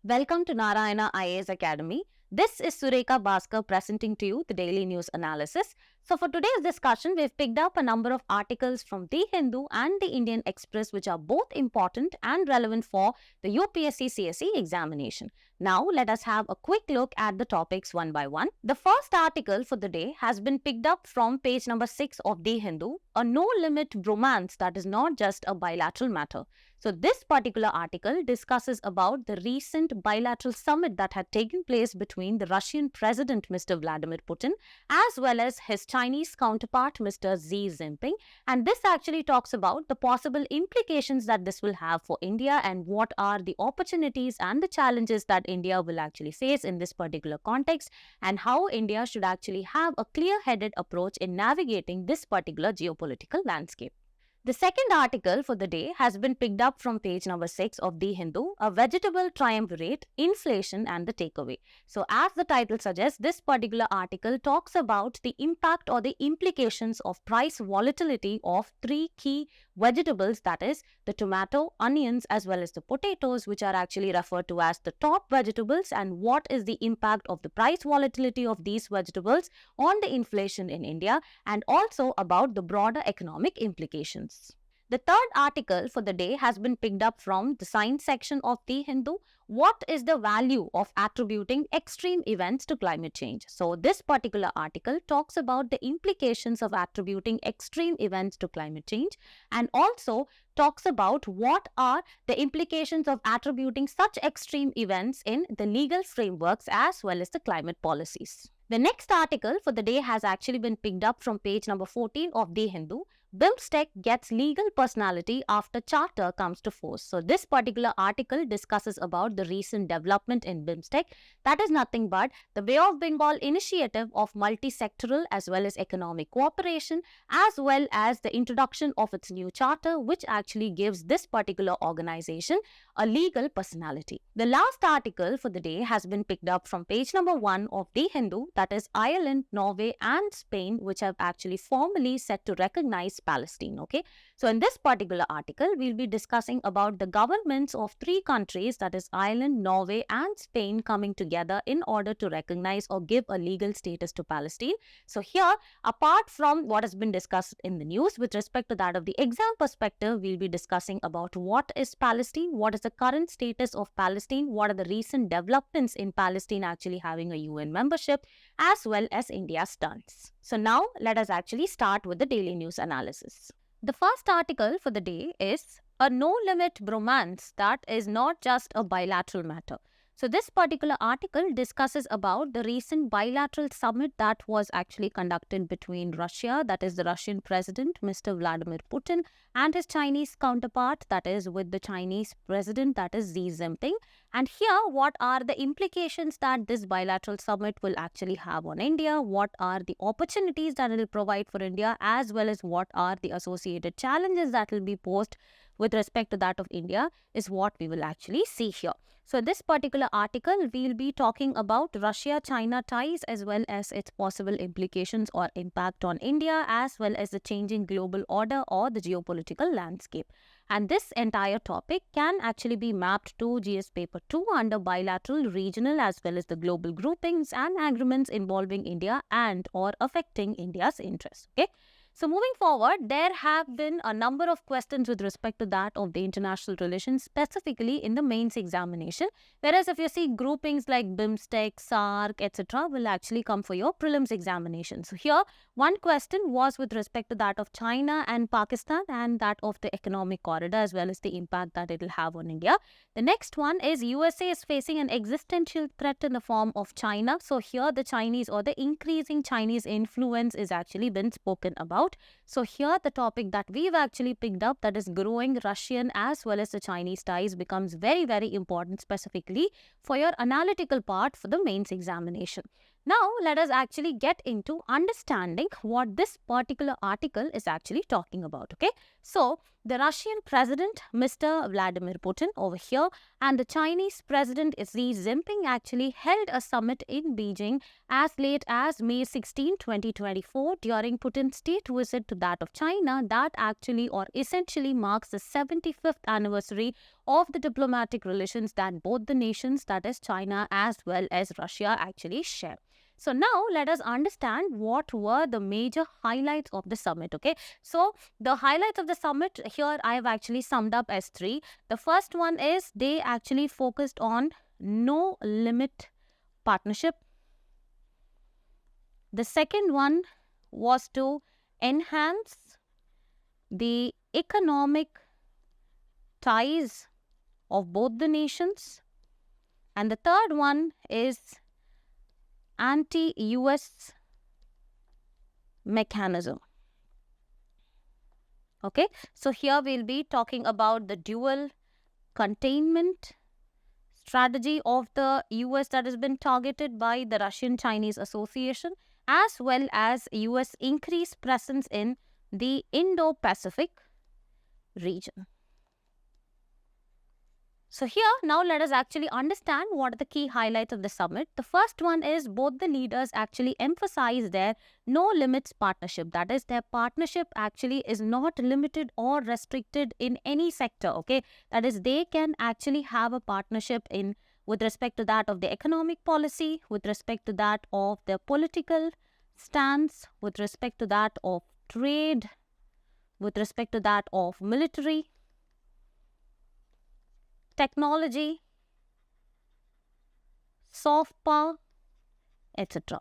Welcome to Narayana IAS Academy. This is Sureka Bhaskar presenting to you the daily news analysis. So for today's discussion, we've picked up a number of articles from The Hindu and the Indian Express which are both important and relevant for the UPSC CSE examination. Now let us have a quick look at the topics one by one. The first article for the day has been picked up from page number 6 of The Hindu, a no-limit bromance that is not just a bilateral matter. So this particular article discusses about the recent bilateral summit that had taken place between the Russian President Mr. Vladimir Putin as well as his Chinese counterpart Mr. Xi Jinping, and this actually talks about the possible implications that this will have for India and what are the opportunities and the challenges that India will actually face in this particular context and how India should actually have a clear-headed approach in navigating this particular geopolitical landscape. The second article for the day has been picked up from page number 6 of The Hindu, a vegetable triumvirate, inflation and the takeaway. So as the title suggests, this particular article talks about the impact or the implications of price volatility of three key vegetables, that is the tomato, onions as well as the potatoes, which are actually referred to as the top vegetables, and what is the impact of the price volatility of these vegetables on the inflation in India, and also about the broader economic implications. The third article for the day has been picked up from the science section of The Hindu. What is the value of attributing extreme events to climate change? So this particular article talks about the implications of attributing extreme events to climate change and also talks about what are the implications of attributing such extreme events in the legal frameworks as well as the climate policies. The next article for the day has actually been picked up from page number 14 of The Hindu. BIMSTEC gets legal personality after charter comes to force. So this particular article discusses about the recent development in BIMSTEC. That is nothing but the Bay of Bengal initiative of multi-sectoral as well as economic cooperation, as well as the introduction of its new charter, which actually gives this particular organization a legal personality. The last article for the day has been picked up from page number 1 of The Hindu, that is Ireland, Norway and Spain, which have actually formally set to recognize Palestine. Okay, so in this particular article, we'll be discussing about the governments of three countries, that is Ireland, Norway and Spain, coming together in order to recognize or give a legal status to Palestine. So here, apart from what has been discussed in the news with respect to that of the exam perspective, we'll be discussing about what is Palestine, what is the current status of Palestine, what are the recent developments in Palestine actually having a UN membership, as well as India's stance. So now let us actually start with the daily news analysis. The first article for the day is a no-limit bromance that is not just a bilateral matter. So this particular article discusses about the recent bilateral summit that was actually conducted between Russia, that is the Russian President Mr. Vladimir Putin, and his Chinese counterpart, that is with the Chinese President, that is Xi Jinping. And here, what are the implications that this bilateral summit will actually have on India? What are the opportunities that it will provide for India, as well as what are the associated challenges that will be posed with respect to that of India, is what we will actually see here. So this particular article, we'll be talking about Russia-China ties as well as its possible implications or impact on India, as well as the changing global order or the geopolitical landscape. And this entire topic can actually be mapped to GS paper 2 under bilateral, regional as well as the global groupings and agreements involving India and or affecting India's interests. Okay. So moving forward, there have been a number of questions with respect to that of the international relations, specifically in the mains examination. Whereas if you see groupings like BIMSTEC, SAARC, etc. will actually come for your prelims examination. So here, one question was with respect to that of China and Pakistan and that of the economic corridor as well as the impact that it will have on India. The next one is USA is facing an existential threat in the form of China. So here the Chinese or the increasing Chinese influence is actually been spoken about. So here the topic that we've actually picked up, that is growing Russian as well as the Chinese ties, becomes very, very important specifically for your analytical part for the mains examination. Now, let us actually get into understanding what this particular article is actually talking about, okay? So, the Russian President, Mr. Vladimir Putin over here, and the Chinese President Xi Jinping actually held a summit in Beijing as late as May 16, 2024 during Putin's state visit to that of China that actually or essentially marks the 75th anniversary of the diplomatic relations that both the nations, that is China as well as Russia, actually share. So now let us understand what were the major highlights of the summit. Okay, so the highlights of the summit here I have actually summed up as three. The first one is they actually focused on no limit partnership. The second one was to enhance the economic ties of both the nations. And the third one is anti-US mechanism. Okay, so here we'll be talking about the dual containment strategy of the US that has been targeted by the Russian-Chinese Association, as well as US increased presence in the Indo-Pacific region. So here, now let us actually understand what are the key highlights of the summit. The first one is both the leaders actually emphasize their no limits partnership. That is, their partnership actually is not limited or restricted in any sector. Okay, that is, they can actually have a partnership in with respect to that of the economic policy, with respect to that of their political stance, with respect to that of trade, with respect to that of military, technology, soft power, etc.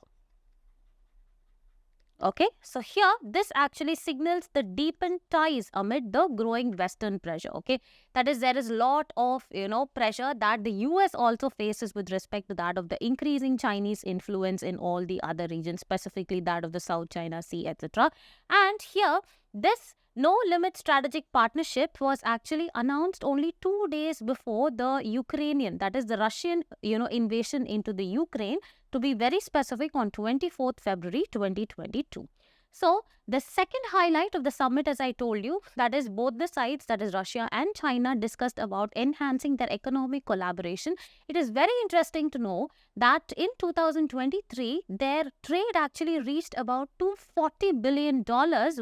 Okay, so here this actually signals the deepened ties amid the growing Western pressure. Okay, that is, there is a lot of pressure that the US also faces with respect to that of the increasing Chinese influence in all the other regions, specifically that of the South China Sea, etc. And here this no limit strategic partnership was actually announced only 2 days before the Ukrainian, that is the Russian, invasion into the Ukraine, to be very specific, on 24th February 2022. So the second highlight of the summit, as I told you, that is both the sides, that is Russia and China, discussed about enhancing their economic collaboration. It is very interesting to know that in 2023, their trade actually reached about $240 billion,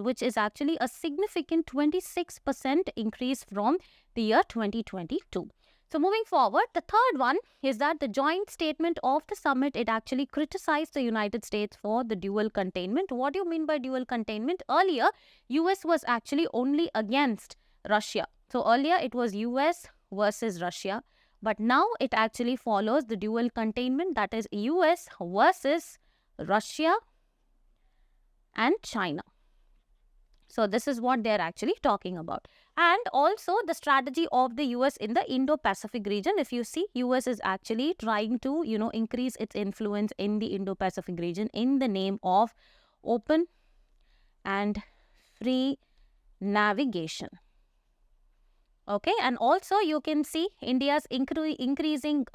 which is actually a significant 26% increase from the year 2022. So moving forward, the third one is that the joint statement of the summit, it actually criticized the United States for the dual containment. What do you mean by dual containment? Earlier, US was actually only against Russia. So earlier it was US versus Russia. But now it actually follows the dual containment, that is US versus Russia and China. So this is what they're actually talking about. And also the strategy of the US in the Indo-Pacific region. If you see, US is actually trying to, increase its influence in the Indo-Pacific region in the name of open and free navigation. Okay, and also you can see India's increasing,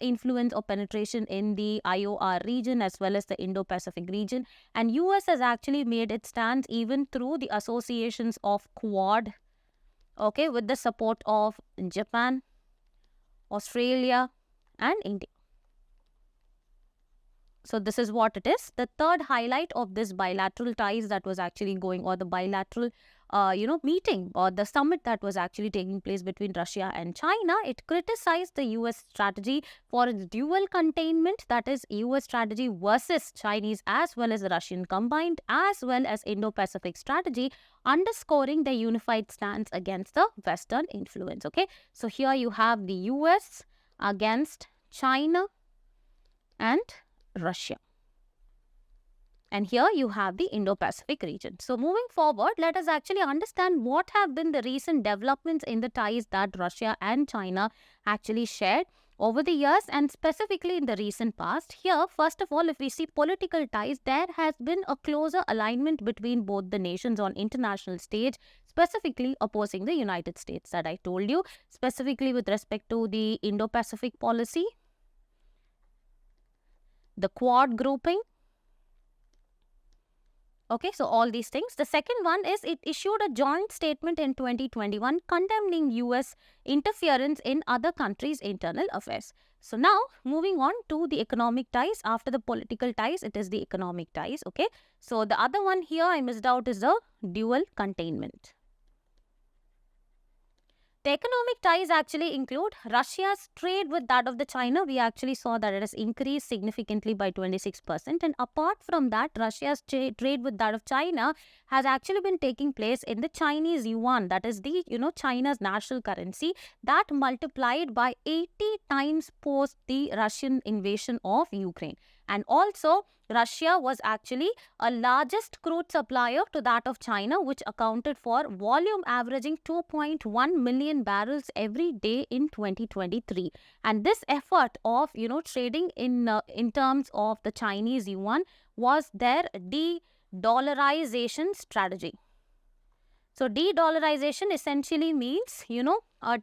influence or penetration in the IOR region as well as the Indo-Pacific region. And US has actually made its stance even through the associations of Quad, okay, with the support of Japan, Australia and India. So this is what it is. The third highlight of this bilateral ties that was actually going, or the bilateral meeting or the summit that was actually taking place between Russia and China, it criticized the US strategy for its dual containment, that is US strategy versus Chinese as well as the Russian combined, as well as Indo-Pacific strategy, underscoring the unified stance against the Western influence. Okay, so here you have the US against China and Russia. And here you have the Indo-Pacific region. So moving forward, let us actually understand what have been the recent developments in the ties that Russia and China actually shared over the years, and specifically in the recent past. Here, first of all, if we see political ties, there has been a closer alignment between both the nations on international stage, specifically opposing the United States that I told you, specifically with respect to the Indo-Pacific policy, the Quad grouping. Okay, so all these things. The second one is it issued a joint statement in 2021 condemning US interference in other countries' internal affairs. So now moving on to the economic ties. After the political ties, it is the economic ties. Okay, so the other one here I missed out is the dual containment. The economic ties actually include Russia's trade with that of the China. We actually saw that it has increased significantly by 26%. And apart from that, Russia's trade with that of China has actually been taking place in the Chinese yuan. That is the, China's national currency, that multiplied by 80 times post the Russian invasion of Ukraine. And also, Russia was actually a largest crude supplier to that of China, which accounted for volume averaging 2.1 million barrels every day in 2023. And this effort of, trading in terms of the Chinese yuan was their de-dollarization strategy. So, de-dollarization essentially means,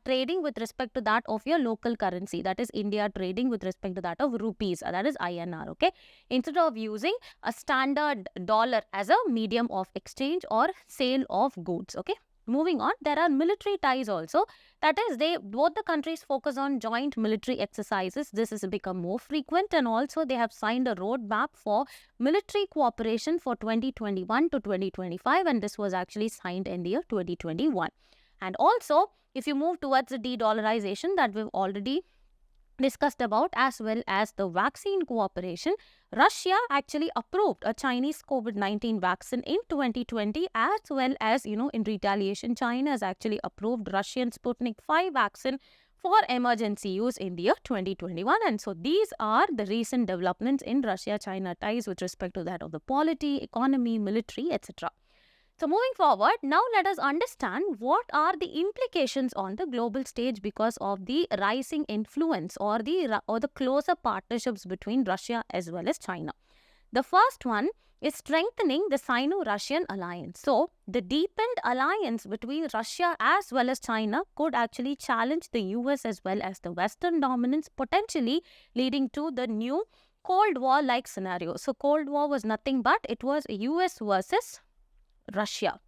trading with respect to that of your local currency. That is India trading with respect to that of rupees. That is INR, okay? Instead of using a standard dollar as a medium of exchange or sale of goods, okay? Moving on, there are military ties also. That is, both the countries focus on joint military exercises. This has become more frequent, and also they have signed a roadmap for military cooperation for 2021 to 2025, and this was actually signed in the year 2021. And also, if you move towards the de-dollarization that we've already discussed about, as well as the vaccine cooperation, Russia actually approved a Chinese COVID-19 vaccine in 2020, as well as, in retaliation, China has actually approved Russian Sputnik 5 vaccine for emergency use in the year 2021. And so these are the recent developments in Russia-China ties with respect to that of the polity, economy, military, etc. So moving forward, now let us understand what are the implications on the global stage because of the rising influence or the closer partnerships between Russia as well as China. The first one is strengthening the Sino-Russian alliance. So, the deepened alliance between Russia as well as China could actually challenge the US as well as the Western dominance, potentially leading to the new Cold War-like scenario. So, Cold War was nothing but it was US versus Russia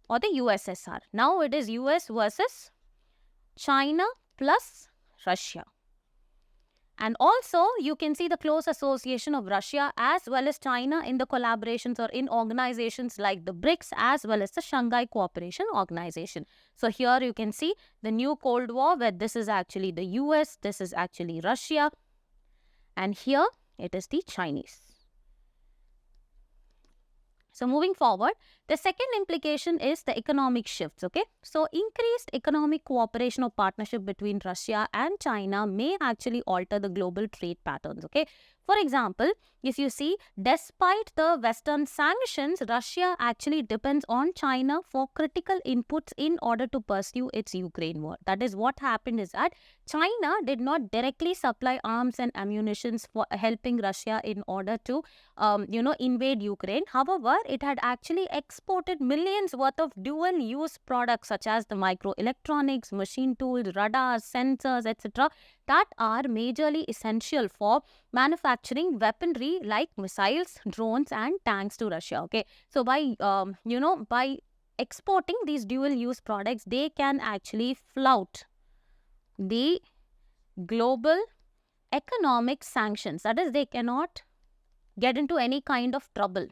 or the USSR. Now it is US versus China plus Russia. And also you can see the close association of Russia as well as China in the collaborations or in organizations like the BRICS as well as the Shanghai Cooperation Organization. So here you can see the new Cold War, where this is actually the US, this is actually Russia, and here it is the Chinese. So moving forward, the second implication is the economic shifts, okay? So increased economic cooperation or partnership between Russia and China may actually alter the global trade patterns, okay? For example, if you see, despite the Western sanctions, Russia actually depends on China for critical inputs in order to pursue its Ukraine war. That is, what happened is that China did not directly supply arms and ammunition for helping Russia in order to, invade Ukraine. However, it had actually exported millions worth of dual-use products such as the microelectronics, machine tools, radars, sensors, etc. that are majorly essential for manufacturing weaponry like missiles, drones, and tanks to Russia. Okay, so by by exporting these dual-use products, they can actually flout the global economic sanctions. That is, they cannot get into any kind of trouble.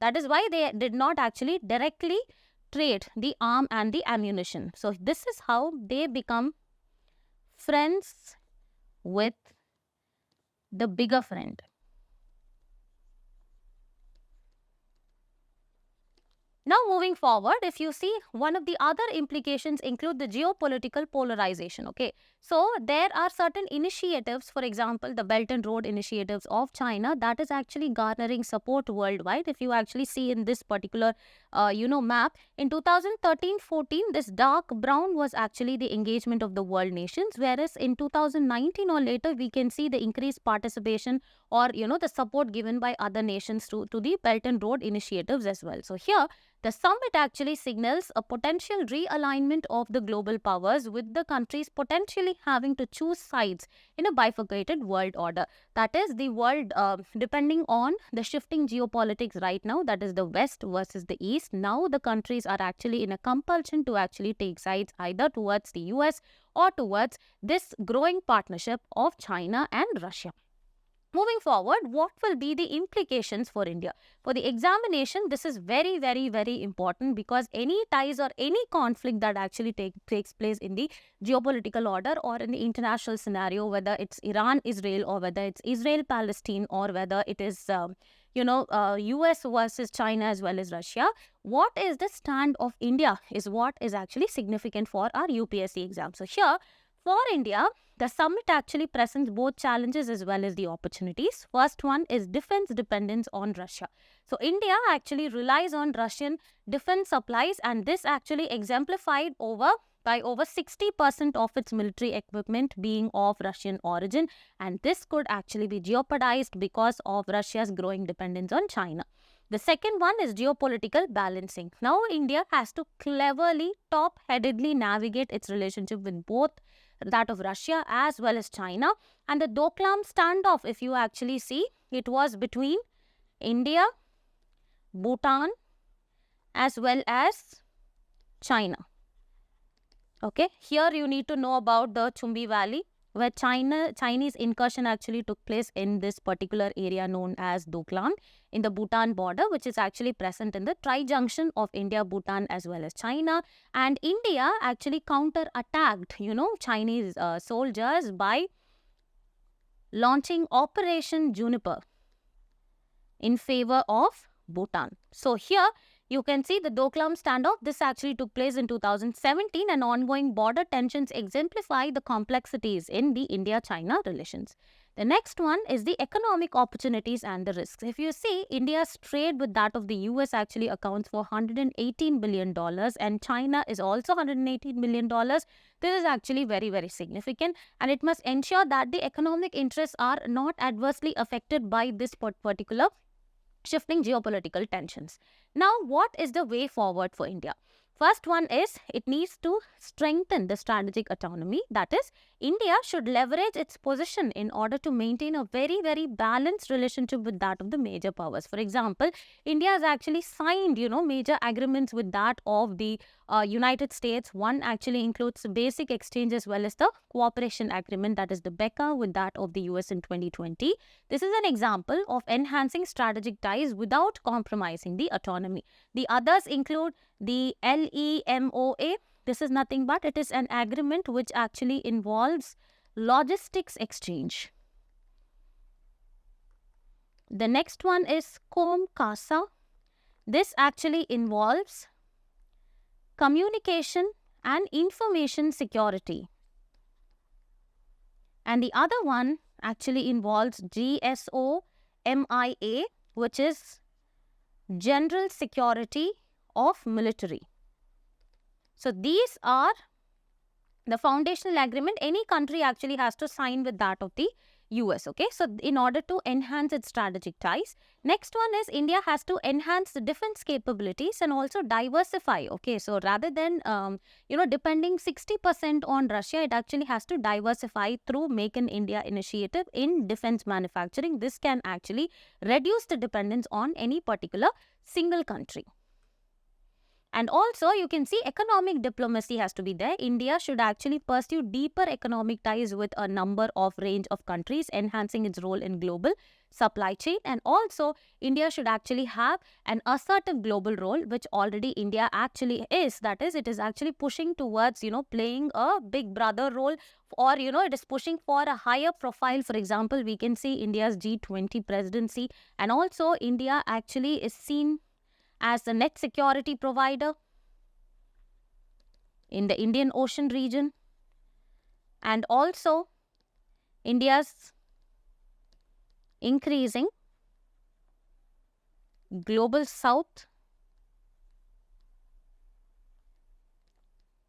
That is why they did not actually directly trade the arm and the ammunition. So this is how they become friends with the bigger friend. Now moving forward, if you see, one of the other implications include the geopolitical polarization, okay. So there are certain initiatives, for example, the Belt and Road initiatives of China, that is actually garnering support worldwide. If you actually see in this particular, map, in 2013-14, this dark brown was actually the engagement of the world nations, whereas in 2019 or later, we can see the increased participation or, the support given by other nations to the Belt and Road initiatives as well. So here, the summit actually signals a potential realignment of the global powers, with the countries potentially having to choose sides in a bifurcated world order. That is, the world, depending on the shifting geopolitics right now, that is the West versus the East. Now the countries are actually in a compulsion to actually take sides either towards the US or towards this growing partnership of China and Russia. Moving forward, what will be the implications for India? For the examination, this is very, very, very important, because any ties or any conflict that actually takes place in the geopolitical order or in the international scenario, whether it's Iran-Israel or whether it's Israel-Palestine or whether it is, US versus China as well as Russia, what is the stand of India is what is actually significant for our UPSC exam. So here, for India, the summit actually presents both challenges as well as the opportunities. First one is defense dependence on Russia. So India actually relies on Russian defense supplies, and this actually exemplified by over 60% of its military equipment being of Russian origin, and this could actually be jeopardized because of Russia's growing dependence on China. The second one is geopolitical balancing. Now India has to cleverly, top-headedly navigate its relationship with both that of Russia as well as China. And the Doklam standoff, if you actually see, it was between India, Bhutan as well as China. Okay, here you need to know about the Chumbi Valley, where Chinese incursion actually took place in this particular area known as Doklam in the Bhutan border, which is actually present in the tri-junction of India, Bhutan as well as China. And India actually counter-attacked, Chinese soldiers by launching Operation Juniper in favor of Bhutan. So here you can see the Doklam standoff. This actually took place in 2017, and ongoing border tensions exemplify the complexities in the India-China relations. The next one is the economic opportunities and the risks. If you see, India's trade with that of the US actually accounts for $118 billion, and China is also $118 billion. This is actually very, very significant, and it must ensure that the economic interests are not adversely affected by this particular shifting geopolitical tensions. Now, what is the way forward for India? First one is it needs to strengthen the strategic autonomy. That is, India should leverage its position in order to maintain a very, very balanced relationship with that of the major powers. For example, India has actually signed, major agreements with that of the United States. One actually includes the basic exchange as well as the cooperation agreement, that is the BECA, with that of the US in 2020. This is an example of enhancing strategic ties without compromising the autonomy. The others include the LEMOA. This is nothing but it is an agreement which actually involves logistics exchange. The next one is COMCASA. This actually involves communication and information security. And the other one actually involves GSOMIA, which is General Security of Military. So these are the foundational agreement any country actually has to sign with that of the US. Okay, so in order to enhance its strategic ties. Next one is India has to enhance the defense capabilities and also diversify. Okay, so rather than depending 60% on Russia, it actually has to diversify through Make in India initiative in defense manufacturing. This can actually reduce the dependence on any particular single country. And also, you can see economic diplomacy has to be there. India should actually pursue deeper economic ties with a number of range of countries, enhancing its role in global supply chain. And also, India should actually have an assertive global role, which already India actually is. That is, it is actually pushing towards, playing a big brother role, or, it is pushing for a higher profile. For example, we can see India's G20 presidency. And also, India actually is seen as the net security provider in the Indian Ocean region, and also India's increasing global south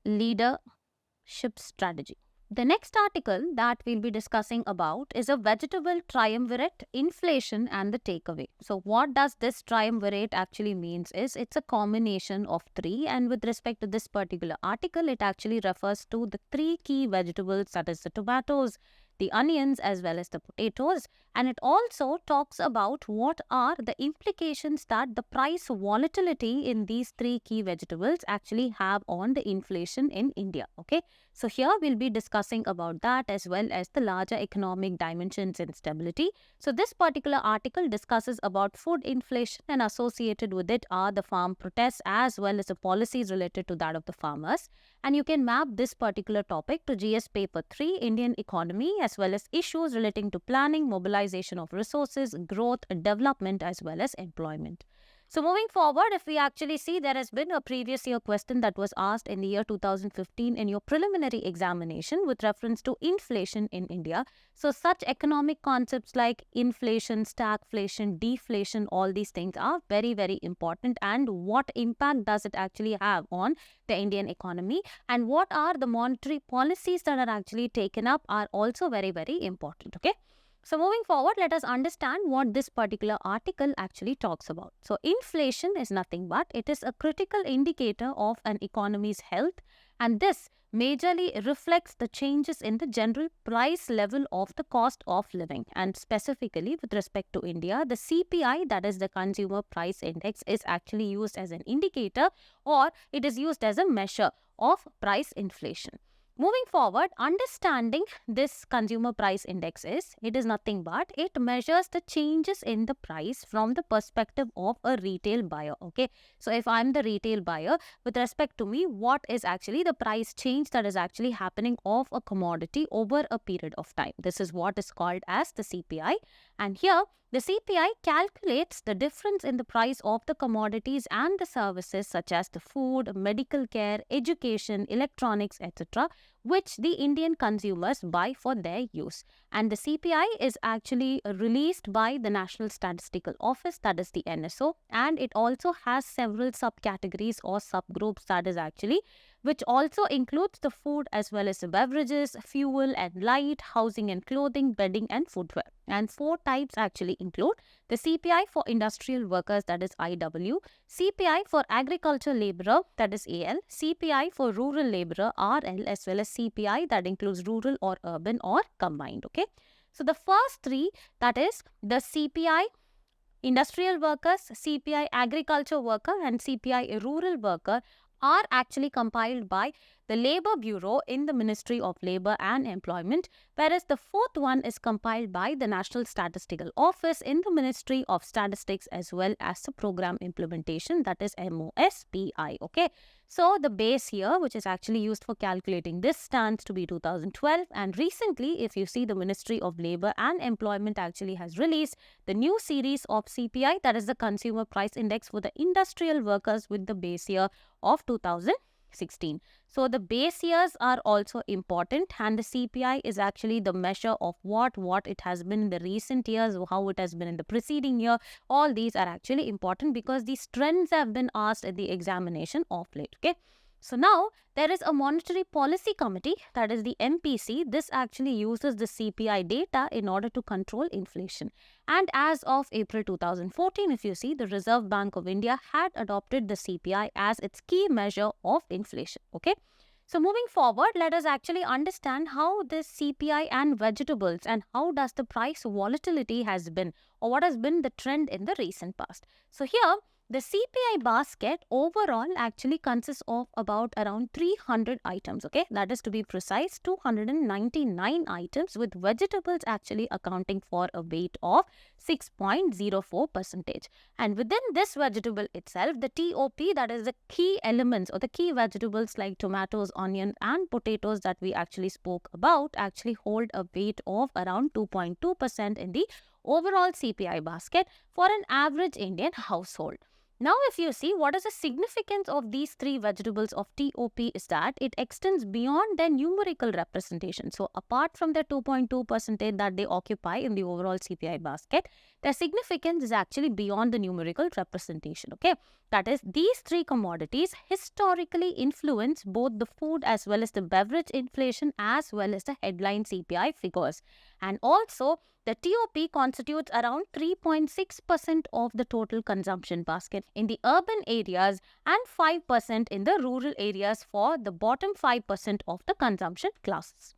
leadership strategy. The next article that we'll be discussing about is a vegetable triumvirate, inflation and the takeaway. So what does this triumvirate actually means is it's a combination of three, and with respect to this particular article, it actually refers to the three key vegetables, that is the tomatoes, the onions as well as the potatoes. And it also talks about what are the implications that the price volatility in these three key vegetables actually have on the inflation in India. Okay, so here we'll be discussing about that as well as the larger economic dimensions and stability. So this particular article discusses about food inflation, and associated with it are the farm protests as well as the policies related to that of the farmers. And you can map this particular topic to GS paper 3 Indian economy as well as issues relating to planning, mobilization of resources, growth, development as well as employment. So moving forward, if we actually see, there has been a previous year question that was asked in the year 2015 in your preliminary examination with reference to inflation in India. So such economic concepts like inflation, stagflation, deflation, all these things are very, very important. And what impact does it actually have on the Indian economy, and what are the monetary policies that are actually taken up are also very, very important. Okay. So moving forward, let us understand what this particular article actually talks about. So inflation is nothing but it is a critical indicator of an economy's health, and this majorly reflects the changes in the general price level of the cost of living. And specifically with respect to India, the CPI, that is the Consumer Price Index, is actually used as an indicator, or it is used as a measure of price inflation. Moving forward, understanding this consumer price index it is nothing but it measures the changes in the price from the perspective of a retail buyer. Okay, so if I'm the retail buyer, with respect to me, what is actually the price change that is actually happening of a commodity over a period of time? This is what is called as the CPI. And here the CPI calculates the difference in the price of the commodities and the services such as the food, medical care, education, electronics, etc., which the Indian consumers buy for their use. And the CPI is actually released by the National Statistical Office, that is the NSO, and it also has several subcategories or subgroups, that is actually, which also includes the food as well as the beverages, fuel and light, housing and clothing, bedding and footwear. And four types actually include the CPI for industrial workers, that is IW, CPI for agriculture laborer, that is AL, CPI for rural laborer, RL, as well as CPI that includes rural or urban or combined. Okay, so the first three, that is the CPI industrial workers, CPI agriculture worker and CPI rural worker, are actually compiled by the Labour Bureau in the Ministry of Labour and Employment, whereas the fourth one is compiled by the National Statistical Office in the Ministry of Statistics as well as the Program Implementation, that is MOSPI. Okay, so the base year which is actually used for calculating this stands to be 2012, and recently if you see, the Ministry of Labour and Employment actually has released the new series of CPI, that is the Consumer Price Index for the industrial workers with the base year of 2016. So the base years are also important, and the CPI is actually the measure of what it has been in the recent years, how it has been in the preceding year. All these are actually important because these trends have been asked at the examination of late. Okay. So now there is a monetary policy committee, that is the MPC. This actually uses the CPI data in order to control inflation. And as of April 2014, if you see, the Reserve Bank of India had adopted the CPI as its key measure of inflation. Okay. So moving forward, let us actually understand how this CPI and vegetables and how does the price volatility has been, or what has been the trend in the recent past. So here, the CPI basket overall actually consists of about around 300 items. Okay, that is to be precise, 299 items, with vegetables actually accounting for a weight of 6.04%. And within this vegetable itself, the TOP, that is the key elements or the key vegetables like tomatoes, onion and potatoes that we actually spoke about, actually hold a weight of around 2.2% in the overall CPI basket for an average Indian household. Now, if you see, what is the significance of these three vegetables of TOP is that it extends beyond their numerical representation. So, apart from the 2.2% that they occupy in the overall CPI basket, their significance is actually beyond the numerical representation. Okay, that is, these three commodities historically influence both the food as well as the beverage inflation as well as the headline CPI figures. And also, the TOP constitutes around 3.6% of the total consumption basket in the urban areas and 5% in the rural areas for the bottom 5% of the consumption classes.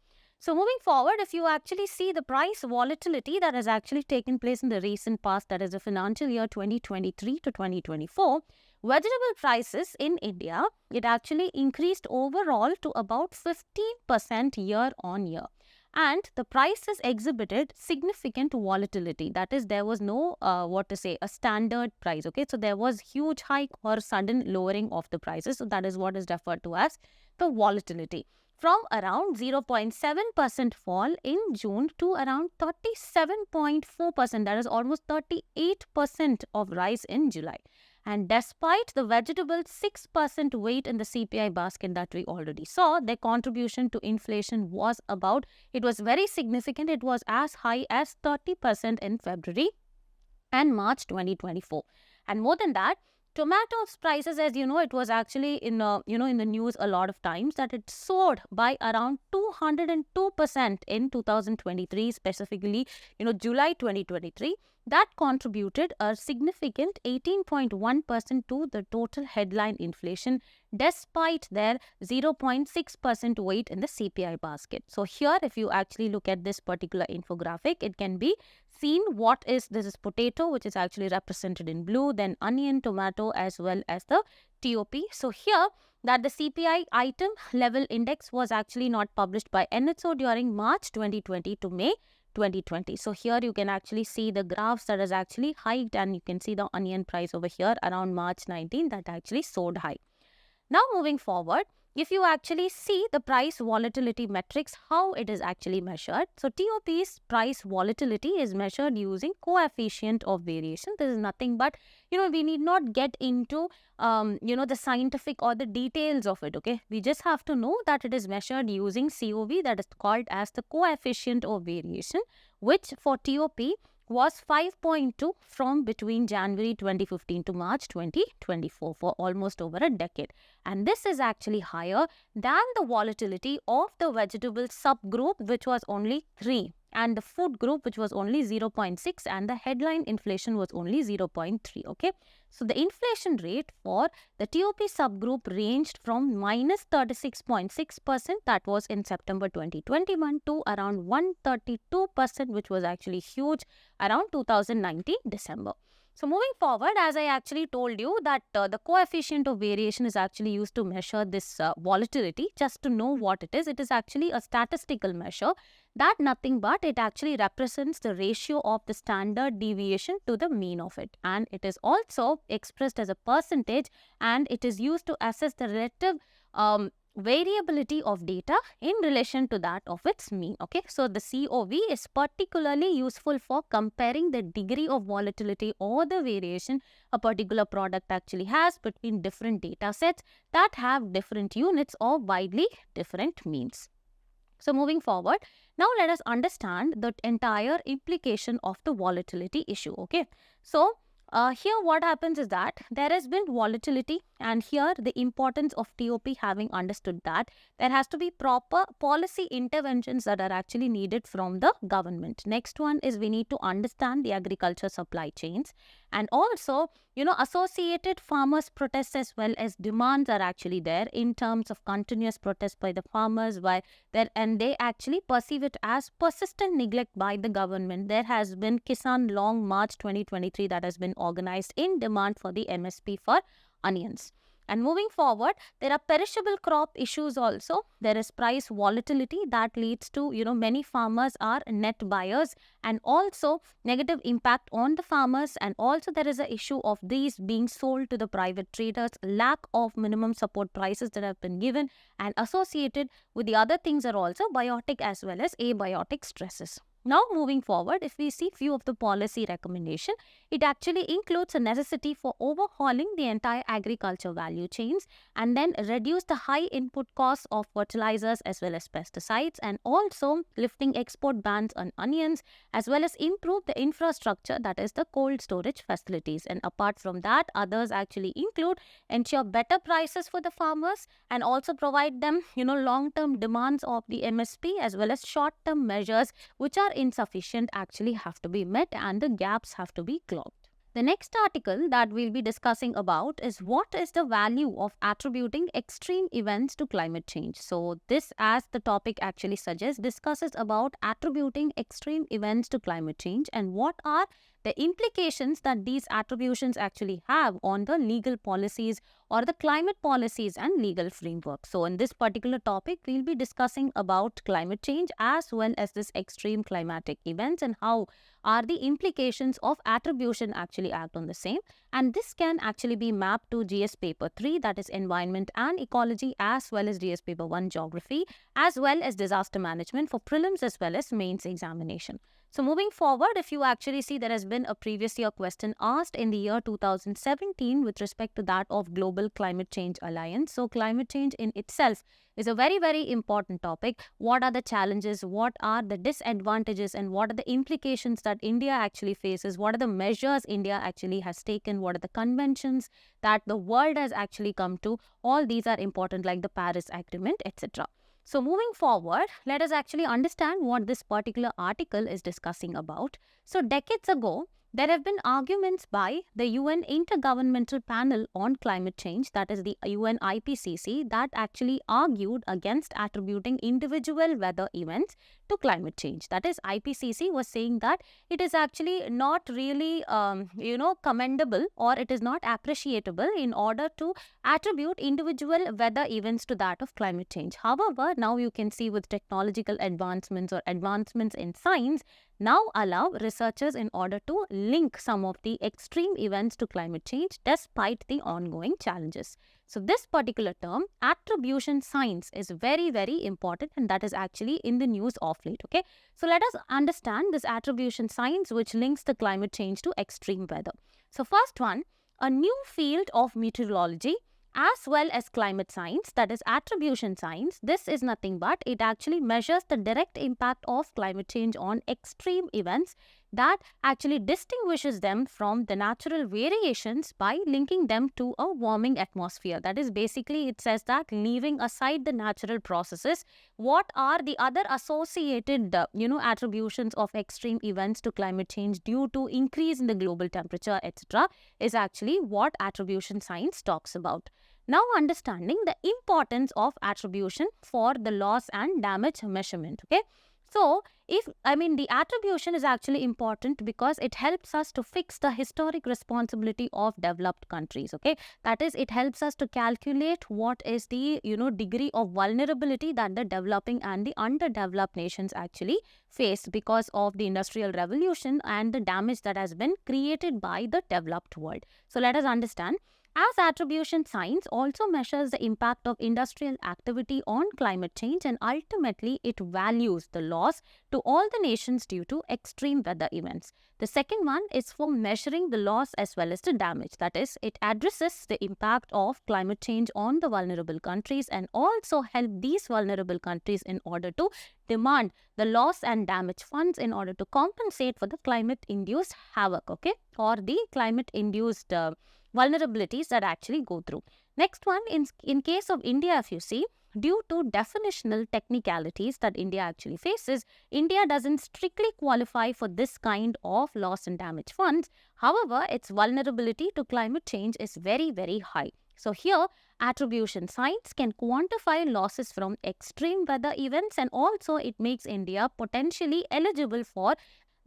So moving forward, if you actually see the price volatility that has actually taken place in the recent past, that is the financial year 2023 to 2024, vegetable prices in India, it actually increased overall to about 15% year on year. And the prices exhibited significant volatility. That is, there was no, a standard price. Okay, so there was huge hike or sudden lowering of the prices. So that is what is referred to as the volatility. From around 0.7% fall in June to around 37.4%, that is almost 38% of rise in July. And despite the vegetable 6% weight in the CPI basket that we already saw, their contribution to inflation was very significant. It was as high as 30% in February and March 2024. And more than that, tomatoes prices, as you know, it was actually in the news a lot of times that it soared by around 202% in 2023, specifically July 2023. That contributed a significant 18.1% to the total headline inflation, despite their 0.6% weight in the CPI basket. So here, if you actually look at this particular infographic, it can be seen this is potato, which is actually represented in blue, then onion, tomato, as well as the TOP. So here, that the CPI item level index was actually not published by NHO during March 2020 to May 2020. So here you can actually see the graphs that is actually hiked, and you can see the onion price over here around March 19 that actually soared high. Now moving forward, if you actually see the price volatility metrics, how it is actually measured. So TOP's price volatility is measured using coefficient of variation. This is nothing but, we need not get into, the scientific or the details of it, okay. We just have to know that it is measured using COV, that is called as the coefficient of variation, which for TOP was 5.2 from between January 2015 to March 2024 for almost over a decade. And this is actually higher than the volatility of the vegetable subgroup, which was only 3, and the food group, which was only 0.6, and the headline inflation was only 0.3. Okay, so the inflation rate for the TOP subgroup ranged from minus 36.6%, that was in September 2021, to around 132%, which was actually huge around 2019 December. So moving forward, as I actually told you that the coefficient of variation is actually used to measure this volatility. Just to know what it is actually a statistical measure that nothing but it actually represents the ratio of the standard deviation to the mean of it. And it is also expressed as a percentage, and it is used to assess the relative variability of data in relation to that of its mean. Okay, so the COV is particularly useful for comparing the degree of volatility or the variation a particular product actually has between different data sets that have different units or widely different means. So moving forward, now let us understand the entire implication of the volatility issue. Okay, so here what happens is that there has been volatility, and here the importance of TOP, having understood that there has to be proper policy interventions that are actually needed from the government. Next one is we need to understand the agriculture supply chains, and also associated farmers protests as well as demands are actually there in terms of continuous protest by the farmers, and they actually perceive it as persistent neglect by the government. There has been Kisan Long March 2023 that has been organized in demand for the MSP for onions. And moving forward, there are perishable crop issues also. There is price volatility that leads to, many farmers are net buyers, and also negative impact on the farmers. And also there is an issue of these being sold to the private traders, lack of minimum support prices that have been given, and associated with the other things are also biotic as well as abiotic stresses. Now moving forward, if we see few of the policy recommendation, it actually includes a necessity for overhauling the entire agriculture value chains, and then reduce the high input costs of fertilizers as well as pesticides, and also lifting export bans on onions, as well as improve the infrastructure, that is the cold storage facilities. And apart from that, others actually include ensure better prices for the farmers, and also provide them long-term demands of the MSP, as well as short-term measures which are insufficient actually have to be met, and the gaps have to be clogged. The next article that we'll be discussing about is what is the value of attributing extreme events to climate change. So this, as the topic actually suggests, discusses about attributing extreme events to climate change and what are the implications that these attributions actually have on the legal policies or the climate policies and legal framework. So in this particular topic, we'll be discussing about climate change as well as this extreme climatic events and how are the implications of attribution actually act on the same. And this can actually be mapped to GS paper 3, that is environment and ecology, as well as GS paper 1 geography, as well as disaster management for prelims as well as mains examination. So moving forward, if you actually see, there has been a previous year question asked in the year 2017 with respect to that of Global Climate Change Alliance. So climate change in itself is a very, very important topic. What are the challenges? What are the disadvantages? And what are the implications that India actually faces? What are the measures India actually has taken? What are the conventions that the world has actually come to? All these are important, like the Paris Agreement, etc. So moving forward, let us actually understand what this particular article is discussing about. So decades ago, there have been arguments by the UN Intergovernmental Panel on Climate Change, that is the UN IPCC, that actually argued against attributing individual weather events to climate change. That is, IPCC was saying that it is actually not really, commendable, or it is not appreciable in order to attribute individual weather events to that of climate change. However, now you can see with technological advancements or advancements in science, now allow researchers in order to link some of the extreme events to climate change despite the ongoing challenges. So this particular term, attribution science, is very, very important, and that is actually in the news of late. Okay, so let us understand this attribution science which links the climate change to extreme weather. So first one, a new field of meteorology as well as climate science, that is attribution science. This is nothing but it actually measures the direct impact of climate change on extreme events that actually distinguishes them from the natural variations by linking them to a warming atmosphere. That is, basically it says that leaving aside the natural processes, what are the other associated attributions of extreme events to climate change due to increase in the global temperature, etc., is actually what attribution science talks about. Now understanding the importance of attribution for the loss and damage measurement. Okay, so the attribution is actually important because it helps us to fix the historic responsibility of developed countries. Okay, that is, it helps us to calculate what is the degree of vulnerability that the developing and the underdeveloped nations actually face because of the industrial revolution and the damage that has been created by the developed world. So let us understand. As attribution science also measures the impact of industrial activity on climate change, and ultimately it values the loss to all the nations due to extreme weather events. The second one is for measuring the loss as well as the damage. That is, it addresses the impact of climate change on the vulnerable countries and also help these vulnerable countries in order to demand the loss and damage funds in order to compensate for the climate-induced havoc, okay, or the climate-induced vulnerabilities that actually go through. Next one, in case of India, if you see, due to definitional technicalities that India actually faces, India doesn't strictly qualify for this kind of loss and damage funds. However, its vulnerability to climate change is very, very high. So here, attribution science can quantify losses from extreme weather events, and also it makes India potentially eligible for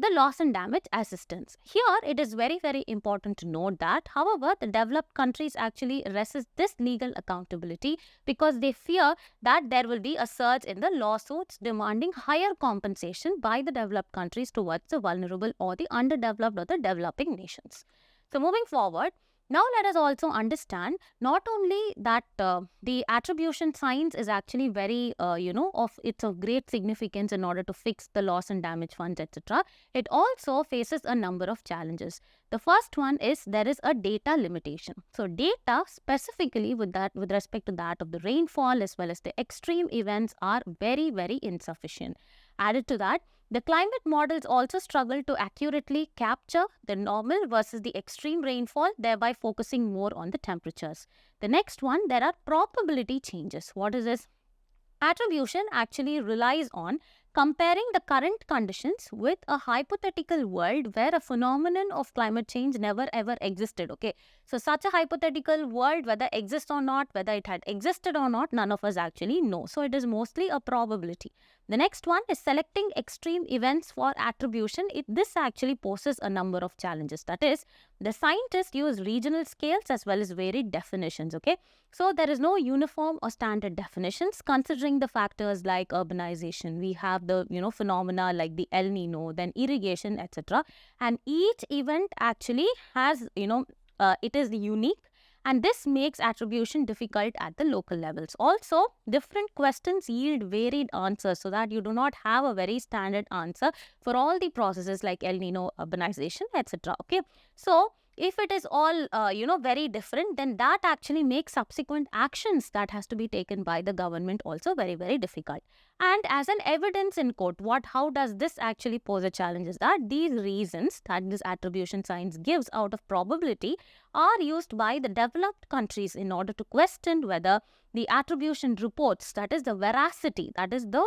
the loss and damage assistance. Here, it is very, very important to note that, however, the developed countries actually resist this legal accountability because they fear that there will be a surge in the lawsuits demanding higher compensation by the developed countries towards the vulnerable or the underdeveloped or the developing nations. So moving forward, now let us also understand not only that the attribution science is actually very, it's of great significance in order to fix the loss and damage funds, etc. It also faces a number of challenges. The first one is there is a data limitation. So data specifically with respect to that of the rainfall as well as the extreme events are very, very insufficient. Added to that, the climate models also struggle to accurately capture the normal versus the extreme rainfall, thereby focusing more on the temperatures. The next one, there are probability changes. What is this? Attribution actually relies on comparing the current conditions with a hypothetical world where a phenomenon of climate change never ever existed. Okay, so such a hypothetical world, whether exists or not, whether it had existed or not, none of us actually know. So it is mostly a probability. The next one is selecting extreme events for attribution. This actually poses a number of challenges. That is, the scientists use regional scales as well as varied definitions. Okay, so there is no uniform or standard definitions considering the factors like urbanization. We have the phenomena like the El Nino, then irrigation, etc. And each event actually has it is unique. And this makes attribution difficult at the local levels. Also, different questions yield varied answers so that you do not have a very standard answer for all the processes like El Nino, urbanization, etc. Okay, so if it is all very different, then that actually makes subsequent actions that has to be taken by the government also very, very difficult. And as an evidence in court, how does this actually pose a challenge is that these reasons that this attribution science gives out of probability are used by the developed countries in order to question whether the attribution reports, that is the veracity, that is the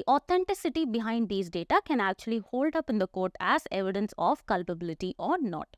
authenticity behind these data can actually hold up in the court as evidence of culpability or not.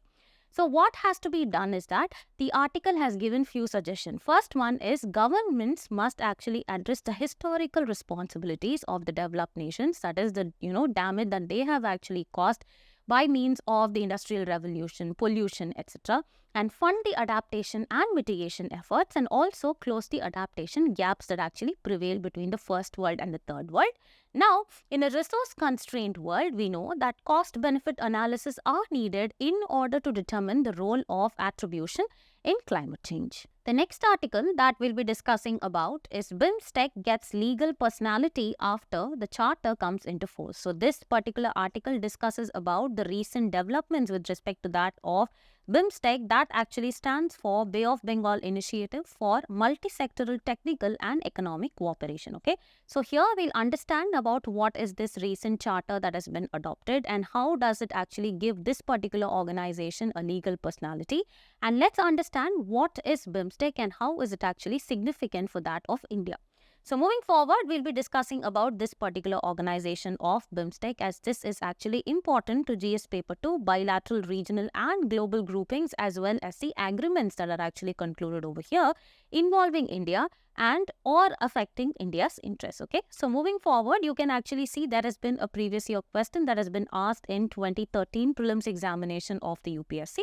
So what has to be done is that the article has given few suggestions. First one is governments must actually address the historical responsibilities of the developed nations, that is the damage that they have actually caused by means of the industrial revolution, pollution, etc., and fund the adaptation and mitigation efforts, and also close the adaptation gaps that actually prevail between the first world and the third world. Now, in a resource-constrained world, we know that cost-benefit analysis are needed in order to determine the role of attribution in climate change. The next article that we'll be discussing about is BIMSTEC gets legal personality after the charter comes into force. So this particular article discusses about the recent developments with respect to that of BIMSTEC, that actually stands for Bay of Bengal Initiative for Multi-Sectoral Technical and Economic Cooperation. Okay, so here we'll understand about what is this recent charter that has been adopted and how does it actually give this particular organization a legal personality. And let's understand what is BIMSTEC and how is it actually significant for that of India. So moving forward, we'll be discussing about this particular organization of BIMSTEC, as this is actually important to GS Paper 2, bilateral, regional and global groupings, as well as the agreements that are actually concluded over here involving India and or affecting India's interests. Okay, so moving forward, you can actually see there has been a previous year question that has been asked in 2013 prelims examination of the UPSC.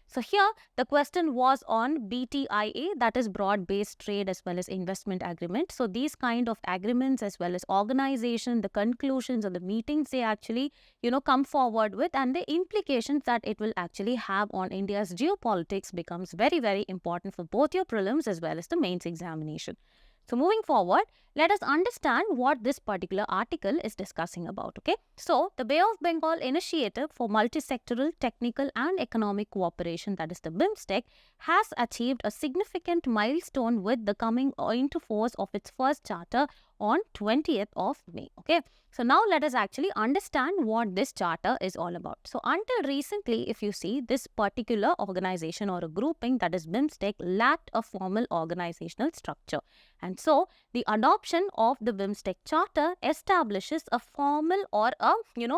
So here the question was on BTIA, that is broad-based trade as well as investment agreement. So these kind of agreements as well as organization, the conclusions of the meetings they actually come forward with, and the implications that it will actually have on India's geopolitics becomes very, very important for both your prelims as well as the mains examination. So moving forward, let us understand what this particular article is discussing about. Okay, so the Bay of Bengal Initiative for Multi-Sectoral Technical and Economic Cooperation, that is the BIMSTEC, has achieved a significant milestone with the coming into force of its first charter on 20th of May. Okay, so now let us actually understand what this charter is all about. So until recently, if you see, this particular organization or a grouping, that is BIMSTEC, lacked a formal organizational structure. And so the adoption of the BIMSTEC charter establishes a formal or a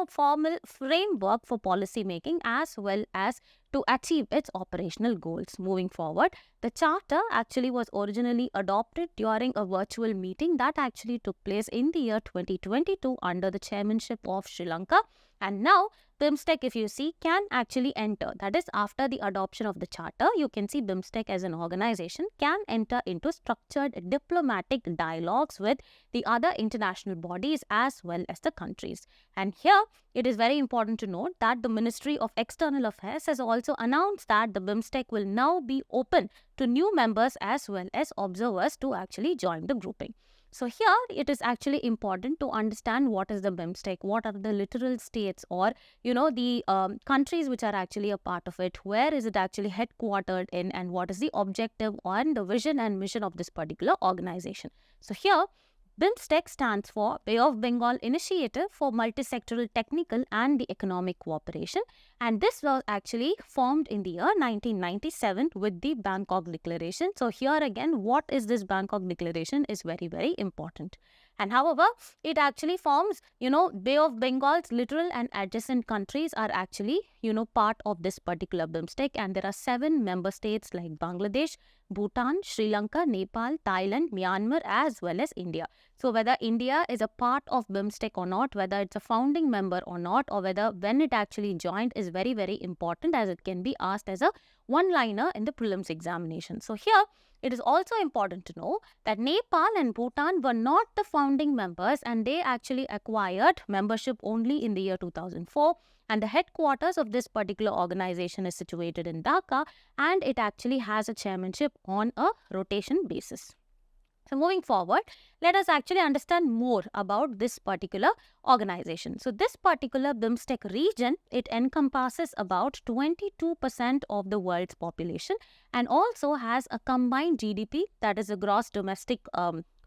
formal framework for policy making as well as to achieve its operational goals. Moving forward, the charter actually was originally adopted during a virtual meeting that actually took place in the year 2022 under the chairmanship of Sri Lanka. And now BIMSTEC, if you see, can actually enter, that is after the adoption of the charter, you can see BIMSTEC as an organization can enter into structured diplomatic dialogues with the other international bodies as well as the countries. And here it is very important to note that the Ministry of External Affairs has also announced that the BIMSTEC will now be open to new members as well as observers to actually join the grouping. So here it is actually important to understand what is the BIMSTEC, what are the littoral states or the countries which are actually a part of it, where is it actually headquartered in, and what is the objective and the vision and mission of this particular organization. So here BIMSTEC stands for Bay of Bengal Initiative for Multi-Sectoral Technical and the Economic Cooperation, and this was actually formed in the year 1997 with the Bangkok Declaration. So here again, what is this Bangkok Declaration is very, very important. And however, it actually forms, Bay of Bengal's littoral and adjacent countries are actually, part of this particular BIMSTEC, and there are 7 member states like Bangladesh, Bhutan, Sri Lanka, Nepal, Thailand, Myanmar, as well as India. So whether India is a part of BIMSTEC or not, whether it's a founding member or not, or whether when it actually joined is very, very important, as it can be asked as a one-liner in the prelims examination. So here, it is also important to know that Nepal and Bhutan were not the founding members, and they actually acquired membership only in the year 2004. And the headquarters of this particular organization is situated in Dhaka, and it actually has a chairmanship on a rotation basis. So moving forward, let us actually understand more about this particular organization. So this particular BIMSTEC region, it encompasses about 22% of the world's population and also has a combined GDP, that is a gross domestic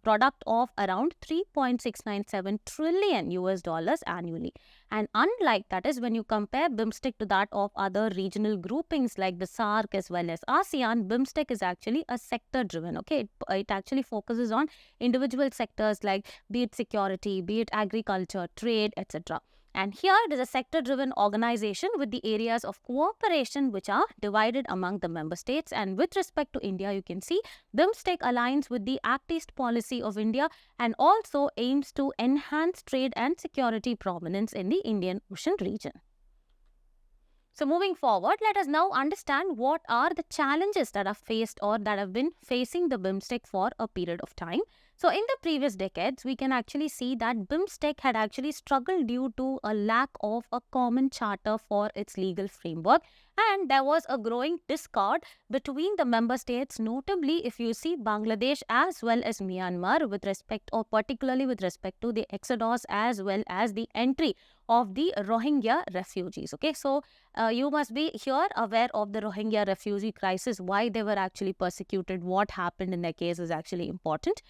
product, of around 3.697 trillion US dollars annually. And unlike, that is, when you compare BIMSTEC to that of other regional groupings like the SAARC as well as ASEAN, BIMSTEC is actually a sector driven. Okay, it actually focuses on individual sectors like be it security, be it agriculture, trade, etc. And here it is a sector-driven organization with the areas of cooperation which are divided among the member states. And with respect to India, you can see BIMSTEC aligns with the Act East policy of India and also aims to enhance trade and security prominence in the Indian Ocean region. So moving forward, let us now understand what are the challenges that are faced or that have been facing the BIMSTEC for a period of time. So in the previous decades, we can actually see that BIMSTEC had actually struggled due to a lack of a common charter for its legal framework, and there was a growing discord between the member states, notably if you see Bangladesh as well as Myanmar with respect, or particularly with respect to the exodus as well as the entry of the Rohingya refugees. Okay, so you must be here aware of the Rohingya refugee crisis, why they were actually persecuted, what happened in their case is actually important.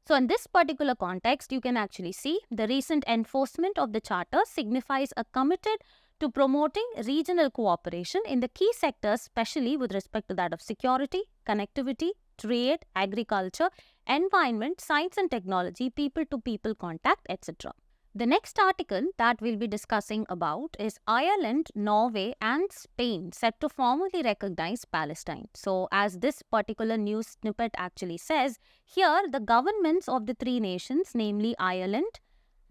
So in this particular context, you can actually see the recent enforcement of the charter signifies a committed to promoting regional cooperation in the key sectors, especially with respect to that of security, connectivity, trade, agriculture, environment, science and technology, people-to-people contact, etc. The next article that we'll be discussing about is Ireland, Norway and Spain set to formally recognize Palestine. So as this particular news snippet actually says, here the governments of the 3 nations, namely Ireland,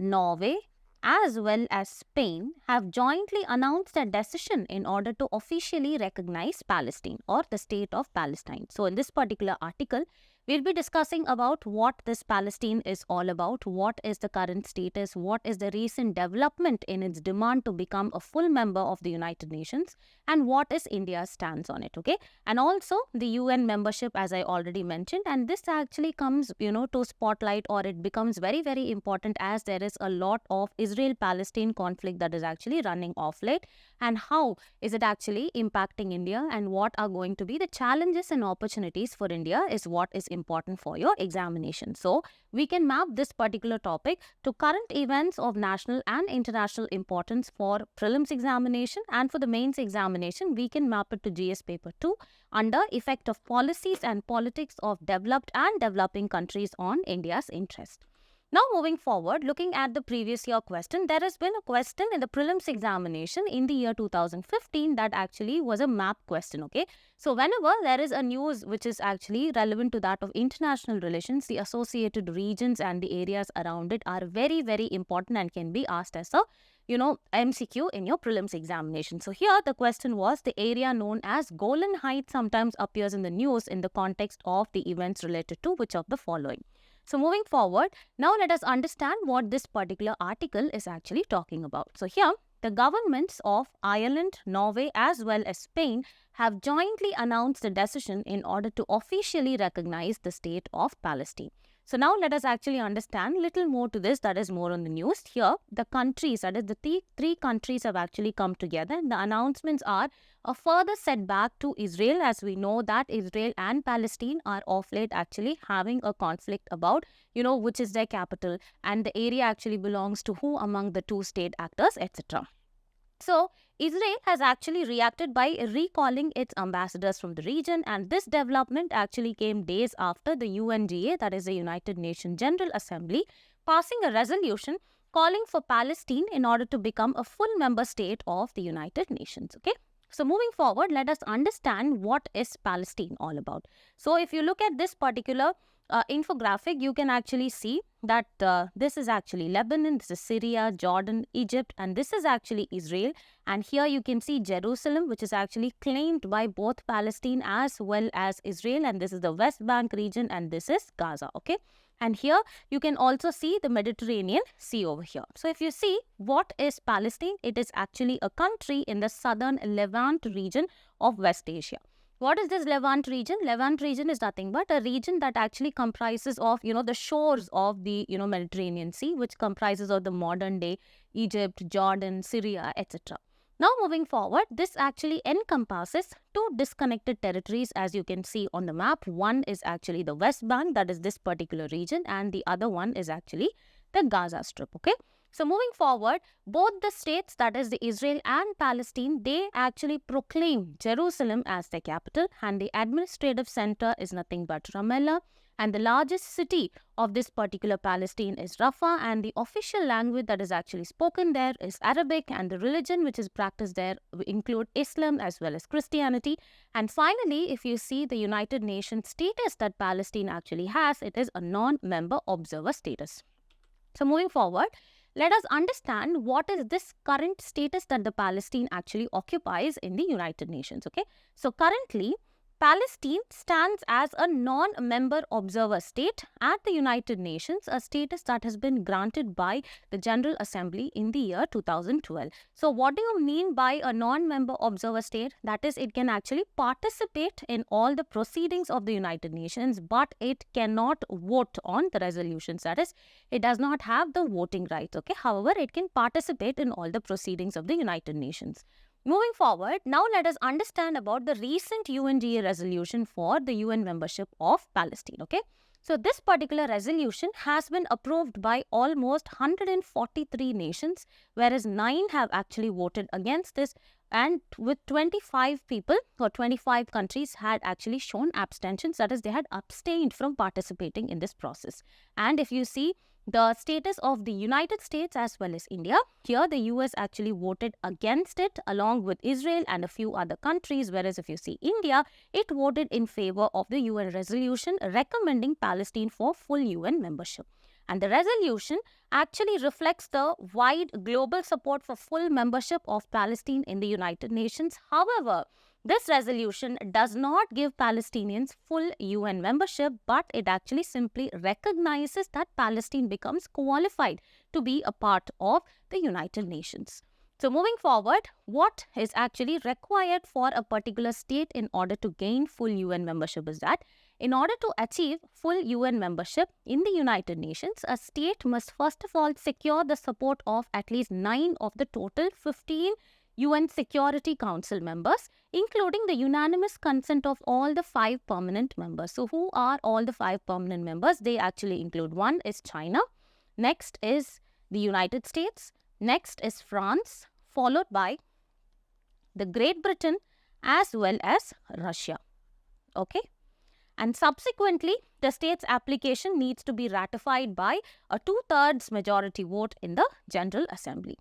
Norway as well as Spain, have jointly announced a decision in order to officially recognize Palestine or the state of Palestine. So in this particular article, we'll be discussing about what this Palestine is all about, what is the current status, what is the recent development in its demand to become a full member of the United Nations, and what is India's stance on it, okay? And also the UN membership, as I already mentioned, and this actually comes, to spotlight, or it becomes very, very important as there is a lot of Israel-Palestine conflict that is actually running off late, and how is it actually impacting India, and what are going to be the challenges and opportunities for India is what is important for your examination. So we can map this particular topic to current events of national and international importance for prelims examination, and for the mains examination we can map it to GS paper 2 under effect of policies and politics of developed and developing countries on India's interest. Now moving forward, looking at the previous year question, there has been a question in the prelims examination in the year 2015 that actually was a map question, okay? So whenever there is a news which is actually relevant to that of international relations, the associated regions and the areas around it are very, very important and can be asked as a MCQ in your prelims examination. So here the question was, the area known as Golan Heights sometimes appears in the news in the context of the events related to which of the following? So moving forward, now let us understand what this particular article is actually talking about. So here, the governments of Ireland, Norway as well as Spain have jointly announced a decision in order to officially recognize the state of Palestine. So now let us actually understand a little more to this, that is more on the news. Here, the countries, that is the three countries have actually come together, and the announcements are a further setback to Israel, as we know that Israel and Palestine are of late actually having a conflict about, which is their capital and the area actually belongs to who among the two state actors, etc. So, Israel has actually reacted by recalling its ambassadors from the region, and this development actually came days after the UNGA, that is the United Nations General Assembly, passing a resolution calling for Palestine in order to become a full member state of the United Nations. Okay. So moving forward, let us understand what is Palestine all about. So if you look at this particular infographic, you can actually see that this is actually Lebanon, this is Syria, Jordan, Egypt, and this is actually Israel. And here you can see Jerusalem, which is actually claimed by both Palestine as well as Israel. And this is the West Bank region, and this is Gaza. Okay. And here you can also see the Mediterranean Sea over here. So if you see what is Palestine, it is actually a country in the southern Levant region of West Asia. What is this Levant region? Levant region is nothing but a region that actually comprises of, the shores of the, Mediterranean Sea, which comprises of the modern day Egypt, Jordan, Syria, etc. Now moving forward, this actually encompasses two disconnected territories, as you can see on the map. One is actually the West Bank, that is this particular region, and the other one is actually the Gaza Strip. Okay. So moving forward, both the states, that is the Israel and Palestine, they actually proclaim Jerusalem as their capital, and the administrative center is nothing but Ramallah. And the largest city of this particular Palestine is Rafah, and the official language that is actually spoken there is Arabic, and the religion which is practiced there include Islam as well as Christianity. And finally, if you see the United Nations status that Palestine actually has, it is a non-member observer status. So moving forward, let us understand what is this current status that the Palestine actually occupies in the United Nations. Okay, so currently Palestine stands as a non-member observer state at the United Nations, a status that has been granted by the General Assembly in the year 2012. So what do you mean by a non-member observer state? That is, it can actually participate in all the proceedings of the United Nations, but it cannot vote on the resolutions. That is, it does not have the voting rights. Okay. However, it can participate in all the proceedings of the United Nations. Moving forward, now let us understand about the recent UNGA resolution for the UN membership of Palestine. Okay, so this particular resolution has been approved by almost 143 nations, whereas 9 have actually voted against this, and with 25 people or 25 countries had actually shown abstentions, that is, they had abstained from participating in this process. And if you see the status of the United States as well as India, here the US actually voted against it along with Israel and a few other countries, whereas if you see India, it voted in favor of the UN resolution recommending Palestine for full UN membership. And the resolution actually reflects the wide global support for full membership of Palestine in the United Nations. However, this resolution does not give Palestinians full UN membership, but it actually simply recognizes that Palestine becomes qualified to be a part of the United Nations. So moving forward, what is actually required for a particular state in order to gain full UN membership is that in order to achieve full UN membership in the United Nations, a state must first of all secure the support of at least 9 of the total 15 UN Security Council members, including the unanimous consent of all the 5 permanent members. So who are all the 5 permanent members? They actually include, one is China, next is the United States, next is France, followed by the Great Britain as well as Russia. Okay. And subsequently, the state's application needs to be ratified by a 2/3 majority vote in the General Assembly.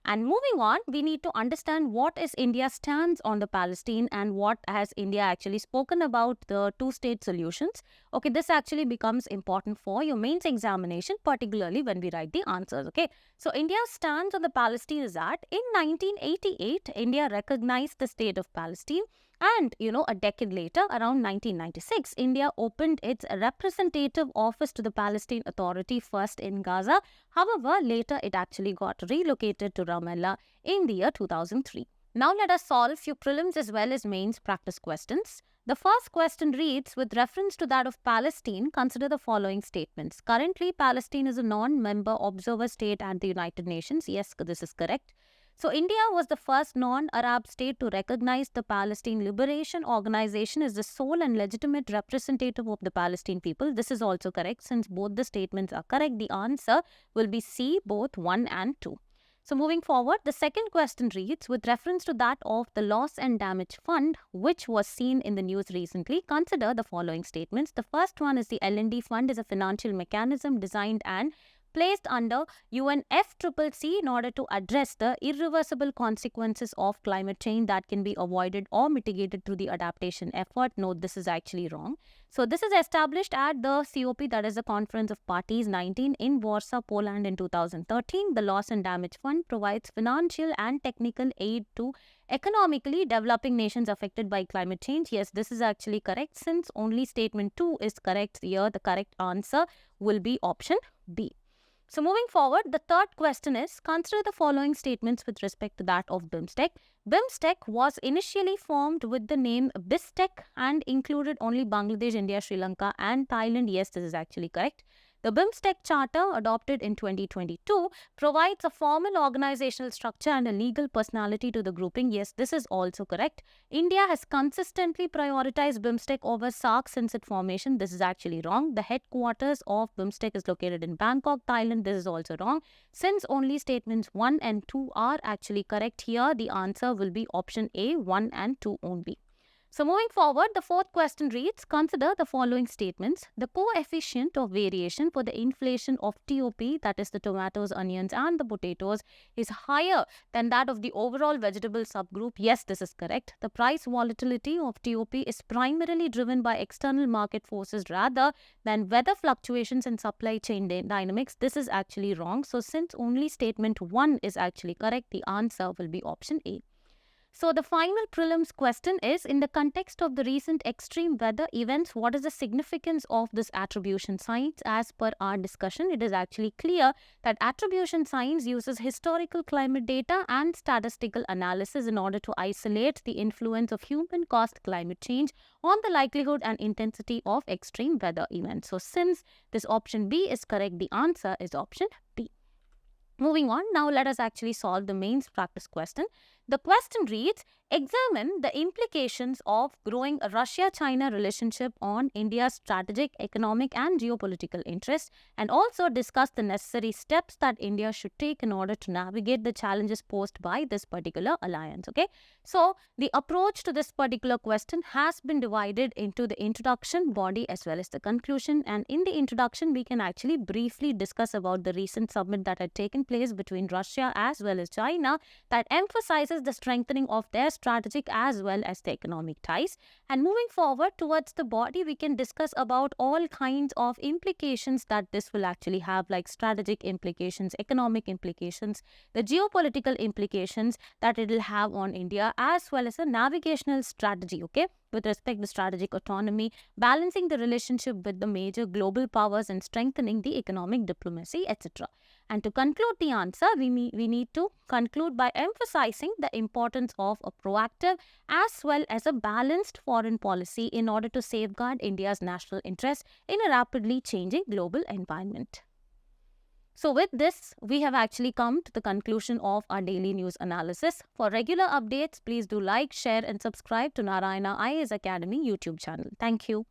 And moving on, we need to understand what is India's stance on the Palestine and what has India actually spoken about the two-state solutions. Okay, this actually becomes important for your mains examination, particularly when we write the answers. Okay, so India's stance on the Palestine is that in 1988, India recognized the state of Palestine. And, a decade later, around 1996, India opened its representative office to the Palestine Authority first in Gaza. However, later it actually got relocated to Ramallah in the year 2003. Now let us solve few prelims as well as mains practice questions. The first question reads, with reference to that of Palestine, consider the following statements. Currently, Palestine is a non-member observer state at the United Nations. Yes, this is correct. So, India was the first non-Arab state to recognize the Palestine Liberation Organization as the sole and legitimate representative of the Palestinian people. This is also correct. Since both the statements are correct, the answer will be C, both 1 and 2. So, moving forward, the second question reads, with reference to that of the Loss and Damage Fund, which was seen in the news recently, consider the following statements. The first one is the L&D Fund is a financial mechanism designed and placed under UNFCCC in order to address the irreversible consequences of climate change that can be avoided or mitigated through the adaptation effort. No, this is actually wrong. So this is established at the COP, that is the Conference of Parties 19 in Warsaw, Poland in 2013. The Loss and Damage Fund provides financial and technical aid to economically developing nations affected by climate change. Yes, this is actually correct. Since only statement 2 is correct here, the correct answer will be option B. So moving forward, the third question is, consider the following statements with respect to that of BIMSTEC. BIMSTEC was initially formed with the name BISTEC and included only Bangladesh, India, Sri Lanka and Thailand. Yes, this is actually correct. The BIMSTEC Charter, adopted in 2022, provides a formal organizational structure and a legal personality to the grouping. Yes, this is also correct. India has consistently prioritized BIMSTEC over SAARC since its formation. This is actually wrong. The headquarters of BIMSTEC is located in Bangkok, Thailand. This is also wrong. Since only statements 1 and 2 are actually correct here, the answer will be option A, 1 and 2 only. So moving forward, the fourth question reads, consider the following statements. The coefficient of variation for the inflation of TOP, that is the tomatoes, onions and the potatoes, is higher than that of the overall vegetable subgroup. Yes, this is correct. The price volatility of TOP is primarily driven by external market forces rather than weather fluctuations and supply chain dynamics. This is actually wrong. So since only statement 1 is actually correct, the answer will be option A. So the final prelims question is, in the context of the recent extreme weather events, what is the significance of this attribution science? As per our discussion, it is actually clear that attribution science uses historical climate data and statistical analysis in order to isolate the influence of human-caused climate change on the likelihood and intensity of extreme weather events. So since this option B is correct, the answer is option B. Moving on, now let us actually solve the mains practice question. The question reads, examine the implications of growing Russia-China relationship on India's strategic, economic and geopolitical interests, and also discuss the necessary steps that India should take in order to navigate the challenges posed by this particular alliance. Okay, so the approach to this particular question has been divided into the introduction, body as well as the conclusion, and in the introduction we can actually briefly discuss about the recent summit that had taken place between Russia as well as China that emphasizes the strengthening of their strategic as well as the economic ties. And moving forward towards the body, we can discuss about all kinds of implications that this will actually have, like strategic implications, economic implications, the geopolitical implications that it will have on India, as well as a navigational strategy, okay, with respect to strategic autonomy, balancing the relationship with the major global powers and strengthening the economic diplomacy, etc. And to conclude the answer, we need to conclude by emphasizing the importance of a proactive as well as a balanced foreign policy in order to safeguard India's national interests in a rapidly changing global environment. So with this, we have actually come to the conclusion of our daily news analysis. For regular updates, please do like, share and subscribe to Narayana IAS Academy YouTube channel. Thank you.